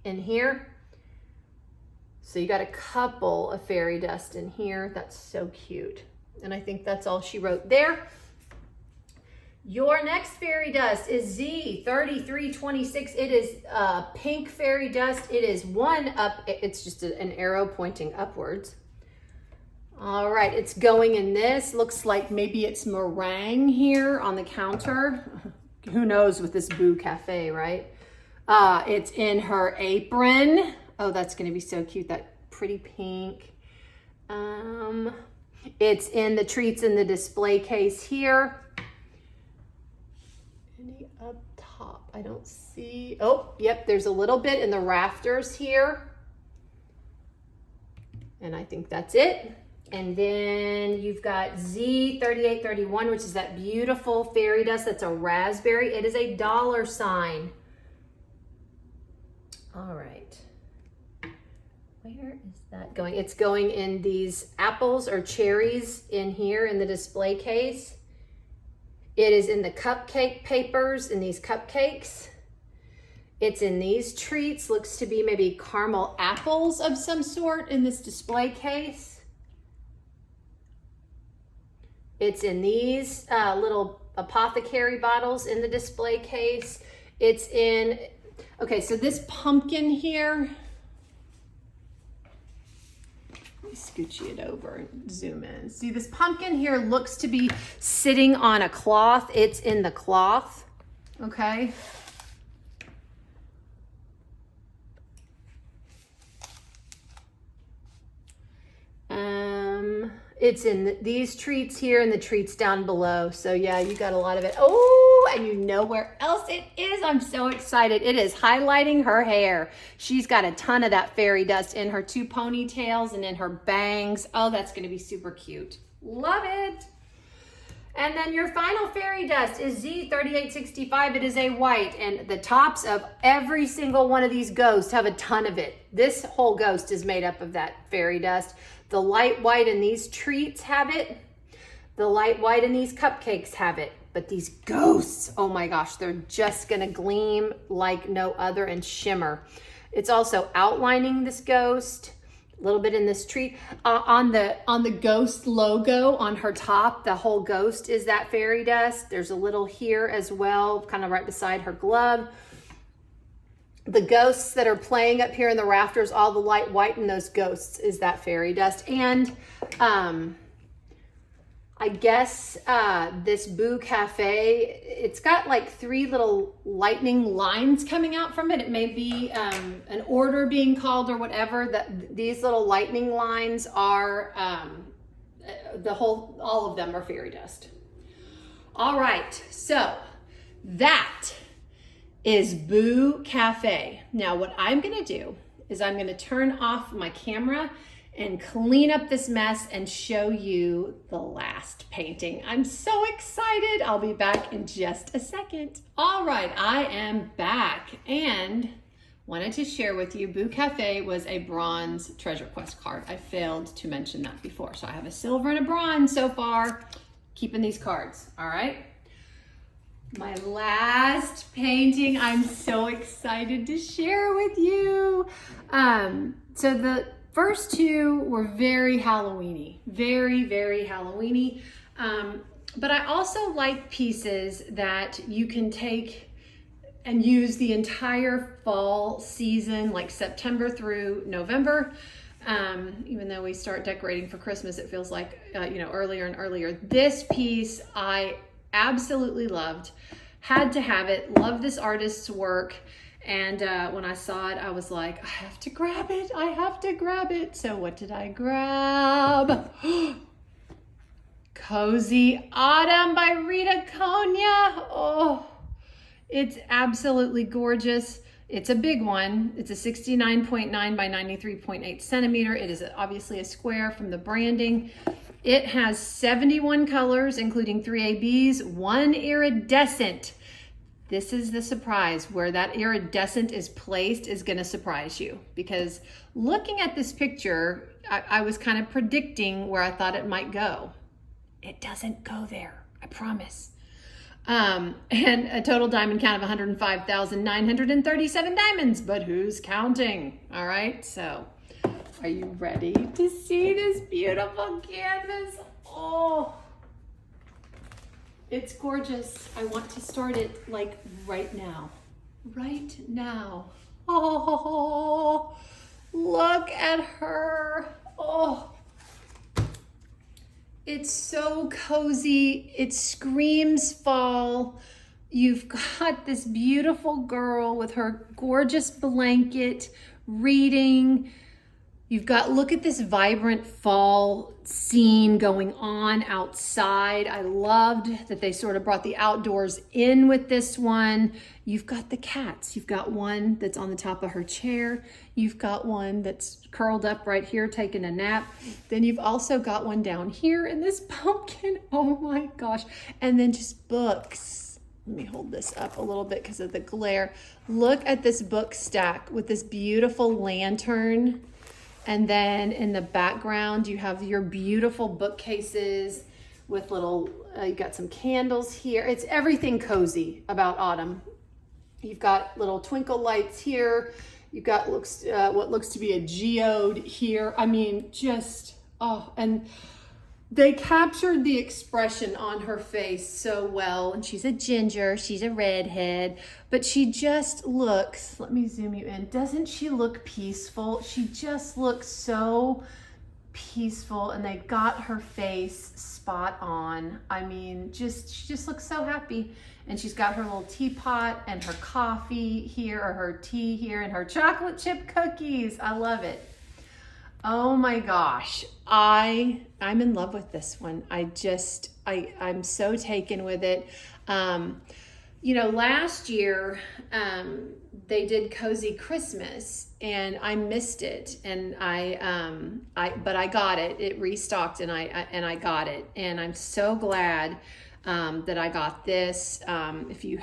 in here. So you got a couple of fairy dust in here. That's so cute. And I think that's all she wrote there. Your next fairy dust is Z3326. It is pink fairy dust. It is one up. It's just an arrow pointing upwards. All right, it's going in this. Looks like maybe it's meringue here on the counter. Who knows with this Boo Cafe, right? It's in her apron. Oh, that's gonna be so cute, that pretty pink. It's in the treats in the display case here. Any up top? I don't see. Oh, yep, there's a little bit in the rafters here. And I think that's it. And then you've got Z3831, which is that beautiful fairy dust. That's a raspberry. It is a $. All right. Where is that going? It's going in these apples or cherries in here in the display case. It is in the cupcake papers, in these cupcakes. It's in these treats. Looks to be maybe caramel apples of some sort in this display case. It's in these little apothecary bottles in the display case. It's in, okay, so this pumpkin here, let me scooch it over and zoom in. See, this pumpkin here looks to be sitting on a cloth. It's in the cloth, okay? It's in these treats here and the treats down below. So yeah, you got a lot of it. Oh, and you know where else it is. I'm so excited. It is highlighting her hair. She's got a ton of that fairy dust in her 2 ponytails and in her bangs. Oh, that's gonna be super cute. Love it. And then your final fairy dust is Z3865. It is a white, and the tops of every single one of these ghosts have a ton of it. This whole ghost is made up of that fairy dust. The light white in these treats have it. The light white in these cupcakes have it. But these ghosts, oh my gosh, they're just gonna gleam like no other and shimmer. It's also outlining this ghost. A little bit in this treat. On the ghost logo on her top, the whole ghost is that fairy dust. There's a little here as well, kind of right beside her glove. The ghosts that are playing up here in the rafters, all the light white in those ghosts is that fairy dust. And I guess this Boo Cafe, it's got like 3 little lightning lines coming out from it. It may be an order being called or whatever. That these little lightning lines are all of them are fairy dust. All right, so that is Boo Cafe. Now what I'm gonna do is I'm gonna turn off my camera and clean up this mess and show you the last painting. I'm so excited. I'll be back in just a second. All right, I am back and wanted to share with you, Boo Cafe was a bronze treasure quest card. I failed to mention that before. So I have a silver and a bronze so far, keeping these cards, all right? My last painting, I'm so excited to share with you. So the first 2 were very Halloween-y, very, very Halloween-y. But I also like pieces that you can take and use the entire fall season, like September through November. Even though we start decorating for Christmas, it feels like, earlier and earlier. This piece I absolutely loved, had to have it, love this artist's work. And when I saw it, I was like, I have to grab it. I have to grab it. So what did I grab? Cozy Autumn by Rita Konya. Oh, it's absolutely gorgeous. It's a big one. It's a 69.9 by 93.8 centimeter. It is obviously a square from the branding. It has 71 colors, including 3 ABs, 1 iridescent. This is the surprise. Where that iridescent is placed is gonna surprise you, because looking at this picture, I was kind of predicting where I thought it might go. It doesn't go there, I promise. And a total diamond count of 105,937 diamonds, but who's counting? All right, so are you ready to see this beautiful canvas? Oh, It's gorgeous. I want to start it like right now. Right now. Oh, look at her. Oh, it's so cozy. It screams fall. You've got this beautiful girl with her gorgeous blanket reading. You've got, look at this vibrant fall scene going on outside. I loved that they sort of brought the outdoors in with this one. You've got the cats. You've got one that's on the top of her chair. You've got one that's curled up right here taking a nap. Then you've also got one down here in this pumpkin. Oh my gosh. And then just books. Let me hold this up a little bit because of the glare. Look at this book stack with this beautiful lantern. And then in the background, you have your beautiful bookcases with little, you got some candles here. It's everything cozy about autumn. You've got little twinkle lights here. You've got what looks to be a geode here. I mean, just, oh, and they captured the expression on her face so well. And she's a ginger, she's a redhead, but she just looks, let me zoom you in. Doesn't she look peaceful? She just looks so peaceful, and they got her face spot on. I mean, she just looks so happy. And she's got her little teapot and her coffee here, or her tea here, and her chocolate chip cookies. I love it. Oh my gosh, I'm in love with this one. I'm so taken with it. You know, last year they did Cozy Christmas, and I missed it, and but I got it. It restocked, and I got it, and I'm so glad that I got this. If you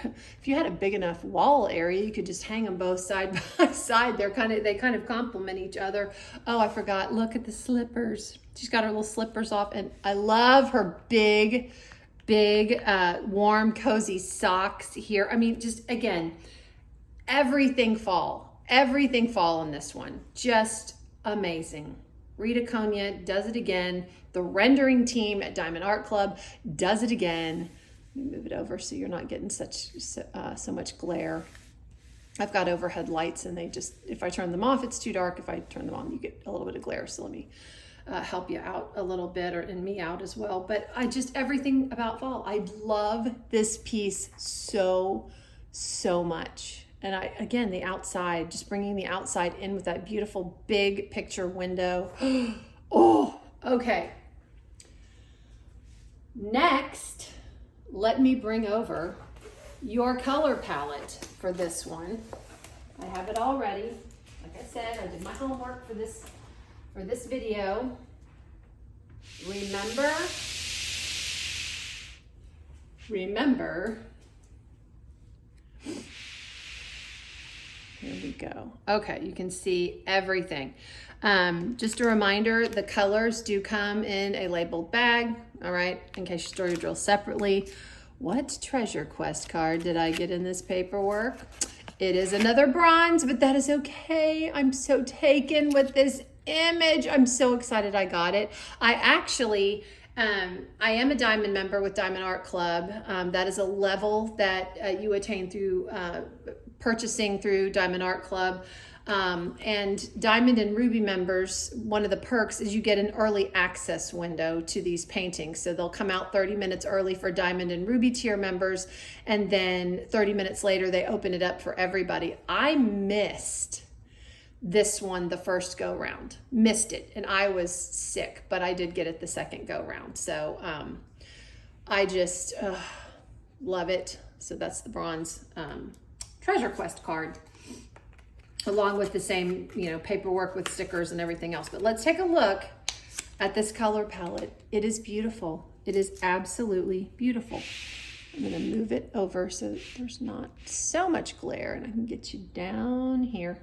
had a big enough wall area, you could just hang them both side by side. They kind of complement each other. Oh, I forgot. Look at the slippers. She's got her little slippers off, and I love her big, warm, cozy socks here. I mean, just again, everything fall in this one. Just amazing. Rita Konya does it again. The rendering team at Diamond Art Club does it again. Let me move it over so you're not getting so much glare. I've got overhead lights, and if I turn them off, it's too dark. If I turn them on, you get a little bit of glare. So let me help you out a little bit, and me out as well. But everything about fall. I love this piece so much. And again, the outside, just bringing the outside in with that beautiful big picture window. Oh, okay. Next, let me bring over your color palette for this one. I have it all ready. Like I said, I did my homework for this video. Remember. Here we go. Okay, you can see everything. Just a reminder, the colors do come in a labeled bag, all right, in case you store your drills separately. What treasure quest card did I get in this paperwork? It is another bronze, but that is okay. I'm so taken with this image. I'm so excited I got it. I actually, I am a Diamond member with Diamond Art Club. That is a level that you attain through purchasing through Diamond Art Club. And Diamond and Ruby members, one of the perks is you get an early access window to these paintings. So they'll come out 30 minutes early for Diamond and Ruby tier members, and then 30 minutes later they open it up for everybody. I missed this one the first go round. Missed it, and I was sick, but I did get it the second go round. So I just love it. So that's the bronze treasure quest card, along with the same, paperwork with stickers and everything else. But let's take a look at this color palette. It is beautiful. It is absolutely beautiful. I'm gonna move it over so that there's not so much glare, and I can get you down here.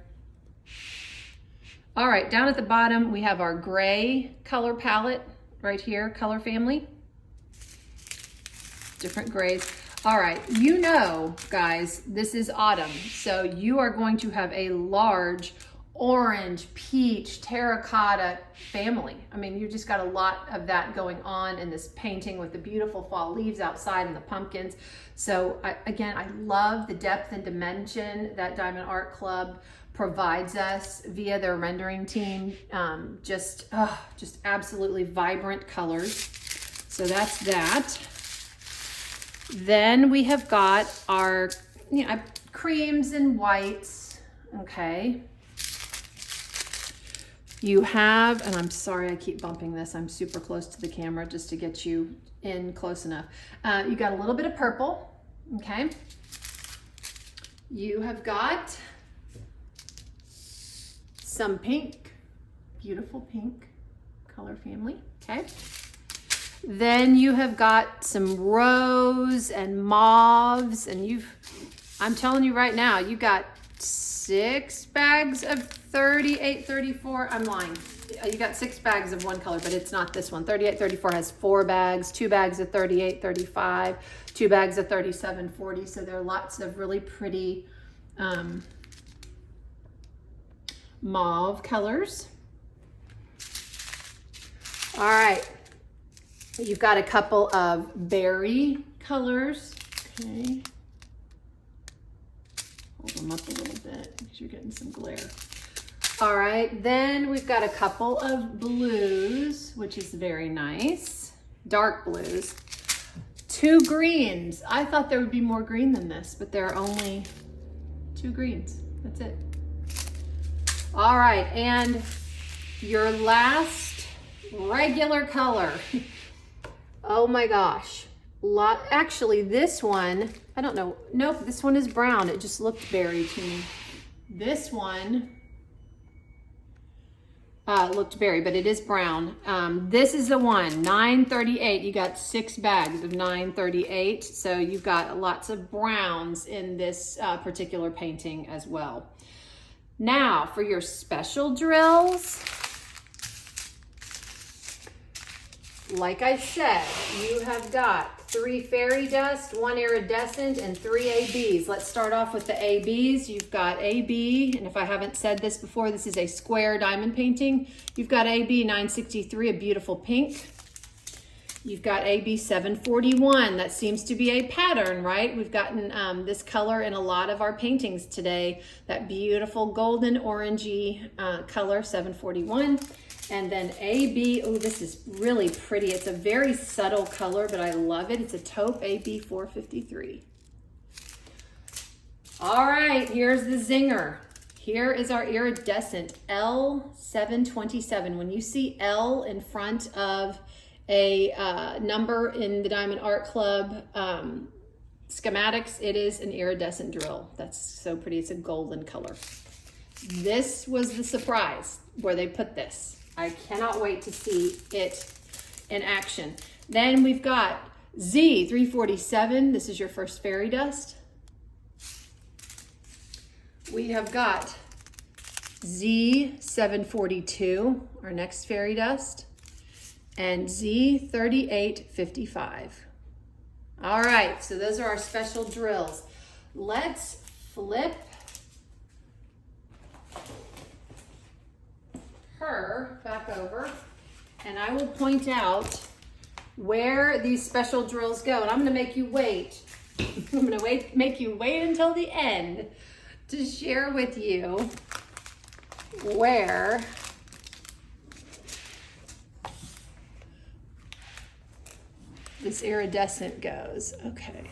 All right, down at the bottom, we have our gray color palette right here, color family. Different grays. All right, guys, this is autumn, so you are going to have a large orange, peach, terracotta family. I mean, you just got a lot of that going on in this painting with the beautiful fall leaves outside and the pumpkins. So again, I love the depth and dimension that Diamond Art Club provides us via their rendering team. Just absolutely vibrant colors. So that's that. Then we have got our creams and whites, okay. You have, and I'm sorry I keep bumping this, I'm super close to the camera just to get you in close enough. You got a little bit of purple, okay. You have got some pink, beautiful pink color family, okay. Then you have got some rose and mauves, and I'm telling you right now, you got 6 bags of 38, 34, I'm lying. You got 6 bags of one color, but it's not this one. 38, 34 has 4 bags, 2 bags of 38, 35, 2 bags of 37, 40. So there are lots of really pretty mauve colors. All right, you've got a couple of berry colors, okay. Hold them up a little bit because you're getting some glare. All right, then we've got a couple of blues, which is very nice, dark blues. 2 greens. I thought there would be more green than this, but there are only 2 greens. That's it. All right, and your last regular color. Oh my gosh. Actually, this one, I don't know. Nope, this one is brown. It just looked berry to me. This one looked berry, but it is brown. This is the one, 938. You got 6 bags of 938. So you've got lots of browns in this particular painting as well. Now for your special drills, like I said, you have got 3 fairy dust, 1 iridescent, and 3 ABs. Let's start off with the ABs. You've got AB, and if I haven't said this before, this is a square diamond painting. You've got AB 963, a beautiful pink. You've got AB 741. That seems to be a pattern, right? We've gotten this color in a lot of our paintings today. That beautiful golden orangey color, 741. And then AB, oh, this is really pretty. It's a very subtle color, but I love it. It's a taupe, AB 453. All right, here's the zinger. Here is our iridescent L727. When you see L in front of a number in the Diamond Art Club schematics, it is an iridescent drill. That's so pretty. It's a golden color. This was the surprise where they put this. I cannot wait to see it in action. Then we've got Z347. This is your first fairy dust. We have got Z742, our next fairy dust, and Z3855. All right, so those are our special drills. Let's flip her back over, and I will point out where these special drills go, and I'm going to make you wait. I'm going to make you wait until the end to share with you where this iridescent goes. Okay.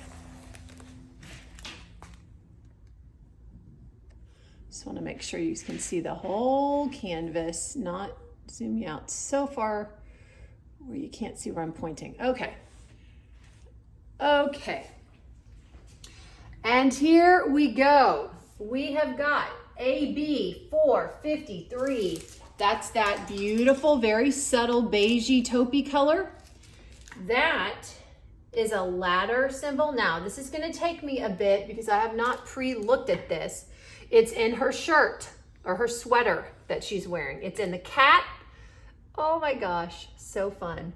Just want to make sure you can see the whole canvas, not zooming out so far where you can't see where I'm pointing. Okay. Okay. And here we go. We have got AB 453. That's that beautiful, very subtle beigey taupey color. That is a ladder symbol. Now, this is going to take me a bit because I have not pre-looked at this. It's in her shirt or her sweater that she's wearing. It's in the cat. Oh my gosh, so fun.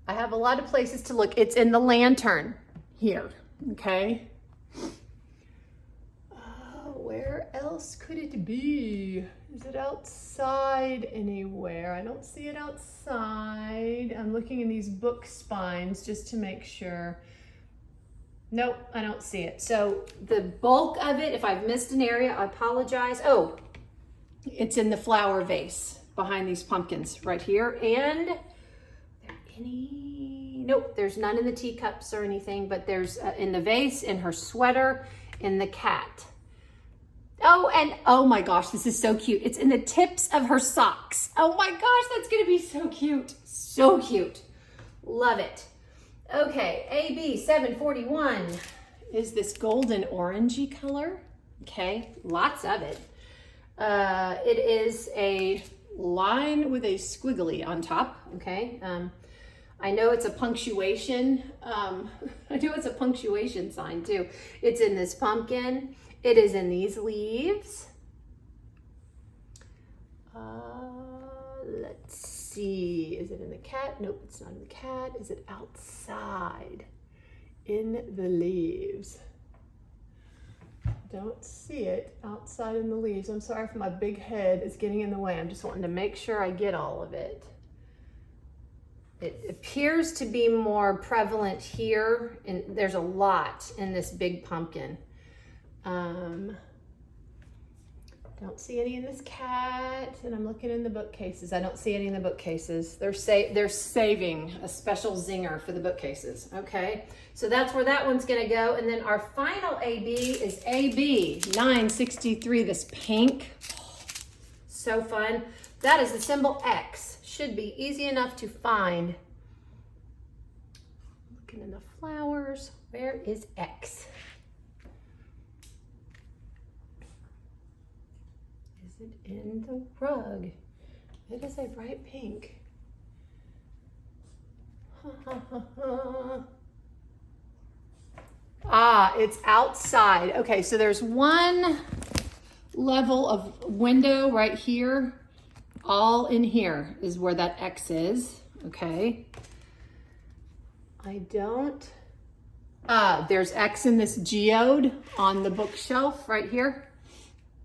I have a lot of places to look. It's in the lantern here, okay? Where else could it be? Is it outside anywhere. I don't see it outside. I'm looking in these book spines just to make sure. Nope, I don't see it. So the bulk of it, if I've missed an area, I apologize. Oh, it's in the flower vase behind these pumpkins right here. And are there any? Nope, there's none in the teacups or anything, but there's in the vase, in her sweater, in the cat. Oh, and oh my gosh, this is so cute. It's in the tips of her socks. Oh my gosh, that's gonna be so cute. So cute. Love it. Okay, AB 741 is this golden orangey color. Okay, lots of it. It is a line with a squiggly on top. Okay, I know it's a punctuation. I know it's a punctuation sign too. It's in this pumpkin. It is in these leaves. Let's see, is it in the cat? Nope, it's not in the cat. Is it outside in the leaves? Don't see it outside in the leaves. I'm sorry if my big head is getting in the way. I'm just wanting to make sure I get all of it. It appears to be more prevalent here, and there's a lot in this big pumpkin. Don't see any in this cat, and I'm looking in the bookcases. I don't see any in the bookcases. They're saving a special zinger for the bookcases. Okay, so that's where that one's gonna go. And then our final AB is AB 963, this pink. Oh, so fun. That is the symbol X. Should be easy enough to find. Looking in the flowers, where is X? Is it in the rug? It is a bright pink. Ah, it's outside. Okay, so there's one level of window right here. All in here is where that X is. Okay. I don't. There's X in this geode on the bookshelf right here.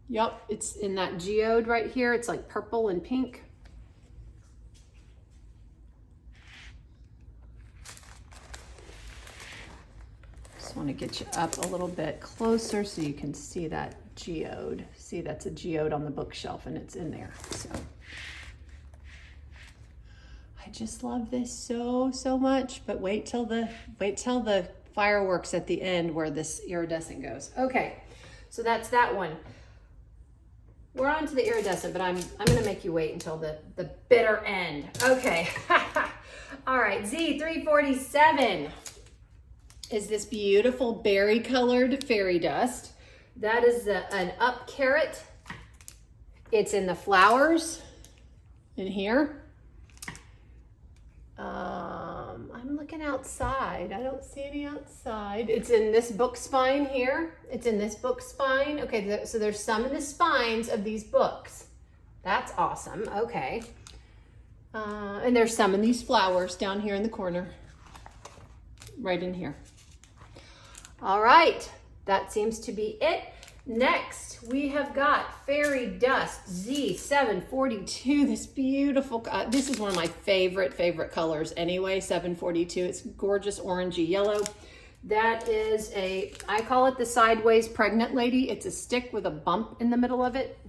Yep, it's in that geode right here. It's like purple and pink. Just want to get you up a little bit closer so you can see that geode. See, that's a geode on the bookshelf and it's in there. So I just love this so much, but wait till the fireworks at the end where this iridescent goes. Okay, so that's that one. We're on to the iridescent, but I'm gonna make you wait until the bitter end. Okay, all right, Z347 is this beautiful berry colored fairy dust. That is an up carrot. It's in the flowers in here. I'm looking outside. I don't see any outside. It's in this book spine here. It's in this book spine. Okay, so there's some in the spines of these books. That's awesome. Okay. And there's some in these flowers down here in the corner. Right in here. All right. That seems to be it. Next, we have got Fairy Dust Z742. This beautiful, this is one of my favorite colors anyway, 742. It's gorgeous orangey yellow. That is I call it the sideways pregnant lady. It's a stick with a bump in the middle of it.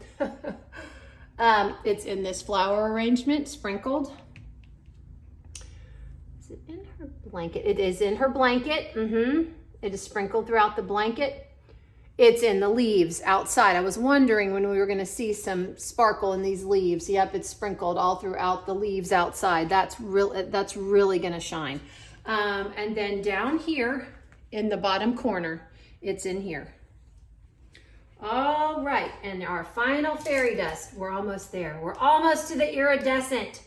It's in this flower arrangement, sprinkled. Is it in her blanket? It is in her blanket. It is sprinkled throughout the blanket. It's in the leaves outside. I was wondering when we were going to see some sparkle in these leaves. Yep, it's sprinkled all throughout the leaves outside. That's really going to shine. And then down here in the bottom corner, it's in here. All right, and our final fairy dust. We're almost there. We're almost to the iridescent.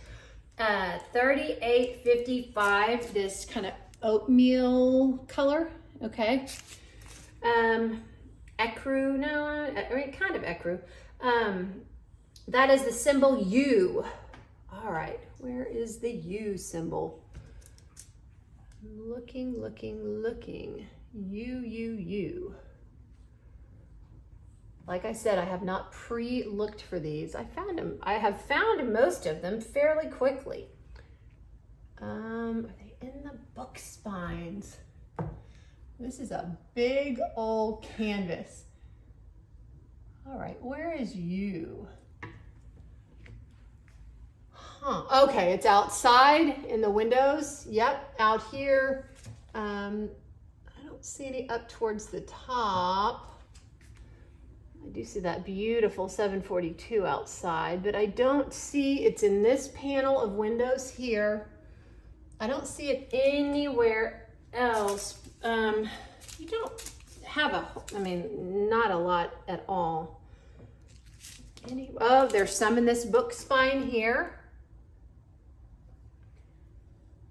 3855, this kind of oatmeal color. Okay. Ecru, no, I mean, kind of ecru. That is the symbol U. All right, where is the U symbol? Looking. U. Like I said, I have not pre-looked for these. I have found most of them fairly quickly. Are they in the book spines? This is a big old canvas. All right, where is you? Huh, okay, it's outside in the windows. Yep, out here. I don't see any up towards the top. I do see that beautiful 742 outside, but I don't see, it's in this panel of windows here. I don't see it anywhere else. You don't have not a lot at all. Oh, there's some in this book spine here.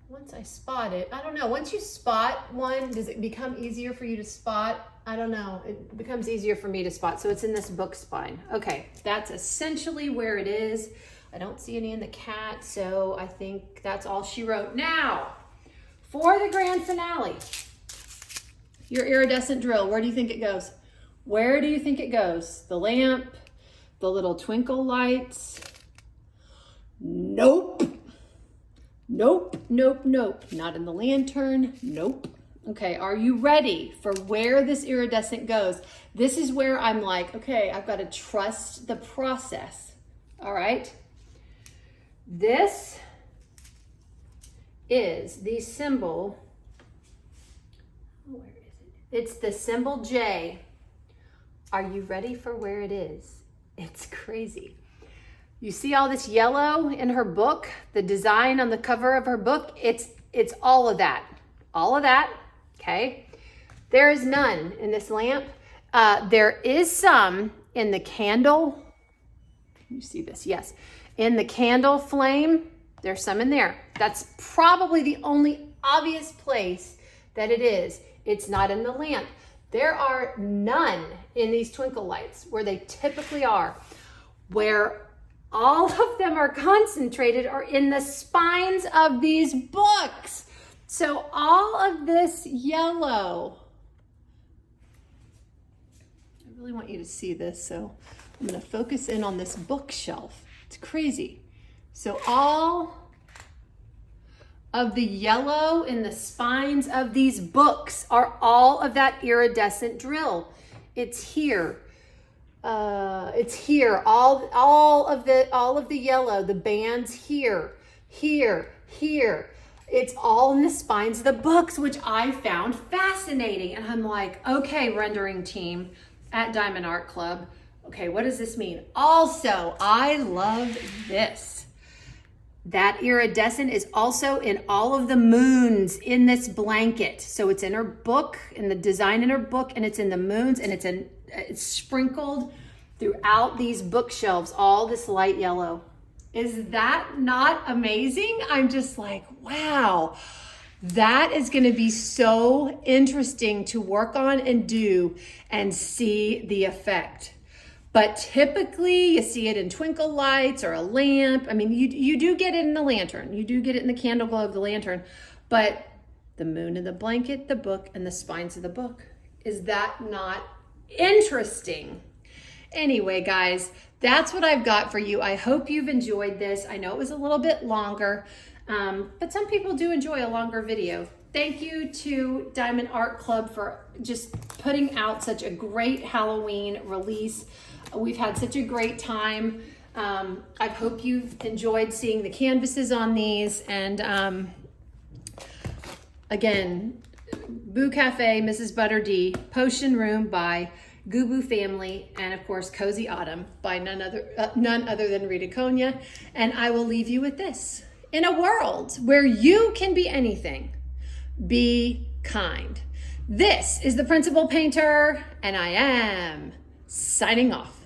Once I spot it, I don't know. Once you spot one, does it become easier for you to spot? I don't know. It becomes easier for me to spot. So it's in this book spine. Okay, that's essentially where it is. I don't see any in the cat, so I think that's all she wrote. Now, for the grand finale, your iridescent drill, where do you think it goes? Where do you think it goes? The lamp, the little twinkle lights? Nope. Nope, nope, nope. Not in the lantern. Nope. Okay, are you ready for where this iridescent goes? This is where I'm like, okay, I've got to trust the process. All right. This is the symbol. Where is it? It's the symbol J. Are you ready for where it is? It's crazy. You see all this yellow in her book, the design on the cover of her book? It's all of that. All of that, okay? There is none in this lamp. There is some in the candle. Can you see this? Yes. In the candle flame, there's some in there. That's probably the only obvious place that it is. It's not in the lamp. There are none in these twinkle lights where they typically are. Where all of them are concentrated are in the spines of these books. So all of this yellow, I really want you to see this, so I'm going to focus in on this bookshelf. It's crazy. So all of the yellow in the spines of these books are all of that iridescent drill. It's here. It's here. All of the yellow, the bands here. It's all in the spines of the books, which I found fascinating. And I'm like, okay, rendering team at Diamond Art Club. Okay, what does this mean? Also, I love this. That iridescent is also in all of the moons in this blanket. So it's in her book, in the design in her book, and it's in the moons, and it's sprinkled throughout these bookshelves, all this light yellow. Is that not amazing? I'm just like, wow, that is going to be so interesting to work on and do and see the effect. But typically you see it in twinkle lights or a lamp. I mean, you do get it in the lantern. You do get it in the candle glow of the lantern. But the moon in the blanket, the book, and the spines of the book. Is that not interesting? Anyway, guys, that's what I've got for you. I hope you've enjoyed this. I know it was a little bit longer, but some people do enjoy a longer video. Thank you to Diamond Art Club for just putting out such a great Halloween release. We've had such a great time. I hope you've enjoyed seeing the canvases on these. And again, Boo Cafe, Mrs. Butter D, Potion Room by Gubu Family, and of course Cozy Autumn by none other than Rita Konya. And I will leave you with this. In a world where you can be anything, be kind. This is the Principal Painter, and I am signing off.